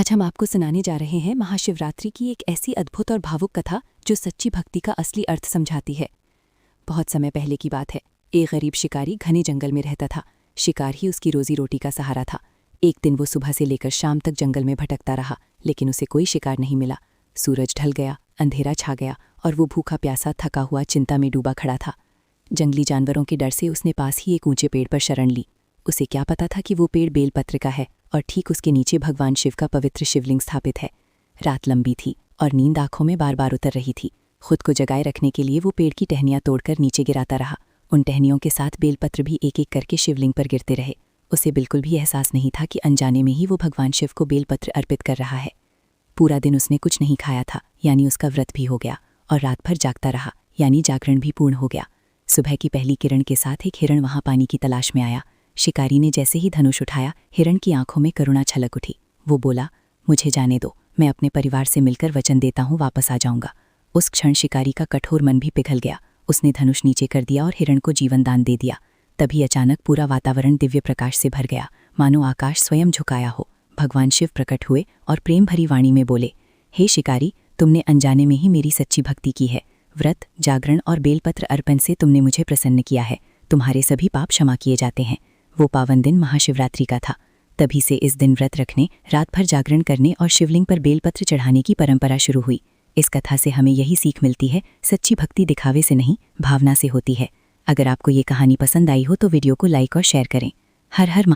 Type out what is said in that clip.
आज हम आपको सुनाने जा रहे हैं महाशिवरात्रि की एक ऐसी अद्भुत और भावुक कथा जो सच्ची भक्ति का असली अर्थ समझाती है। बहुत समय पहले की बात है। एक गरीब शिकारी घने जंगल में रहता था। शिकार ही उसकी रोजी रोटी का सहारा था। एक दिन वो सुबह से लेकर शाम तक जंगल में भटकता रहा, लेकिन उसे कोई शिकार नहीं मिला। सूरज ढल गया, अंधेरा छा गया और वो भूखा प्यासा थका हुआ चिंता में डूबा खड़ा था। जंगली जानवरों के डर से उसने पास ही एक ऊंचे पेड़ पर शरण ली। उसे क्या पता था कि वो पेड़ बेलपत्र का है और ठीक उसके नीचे भगवान शिव का पवित्र शिवलिंग स्थापित है। रात लंबी थी और नींद आंखों में बार बार उतर रही थी। खुद को जगाए रखने के लिए वो पेड़ की टहनियां तोड़कर नीचे गिराता रहा। उन टहनियों के साथ बेलपत्र भी एक एक करके शिवलिंग पर गिरते रहे। उसे बिल्कुल भी एहसास नहीं था कि अनजाने में ही वो भगवान शिव को बेलपत्र अर्पित कर रहा है। पूरा दिन उसने कुछ नहीं खाया था, यानी उसका व्रत भी हो गया, और रात भर जागता रहा, यानी जागरण भी पूर्ण हो गया। सुबह की पहली किरण के साथ एक हिरण वहां पानी की तलाश में आया। शिकारी ने जैसे ही धनुष उठाया, हिरण की आंखों में करुणा छलक उठी। वो बोला, मुझे जाने दो, मैं अपने परिवार से मिलकर वचन देता हूँ वापस आ जाऊंगा। उस क्षण शिकारी का कठोर मन भी पिघल गया। उसने धनुष नीचे कर दिया और हिरण को जीवन दान दे दिया। तभी अचानक पूरा वातावरण दिव्य प्रकाश से भर गया, मानो आकाश स्वयं झुकाया हो। भगवान शिव प्रकट हुए और प्रेम भरी वाणी में बोले, हे शिकारी, तुमने अनजाने में ही मेरी सच्ची भक्ति की है। व्रत, जागरण और बेलपत्र अर्पण से तुमने मुझे प्रसन्न किया है। तुम्हारे सभी पाप क्षमा किए जाते हैं। वो पावन दिन महाशिवरात्रि का था। तभी से इस दिन व्रत रखने, रात भर जागरण करने और शिवलिंग पर बेलपत्र चढ़ाने की परंपरा शुरू हुई। इस कथा से हमें यही सीख मिलती है, सच्ची भक्ति दिखावे से नहीं, भावना से होती है। अगर आपको ये कहानी पसंद आई हो तो वीडियो को लाइक और शेयर करें। हर हर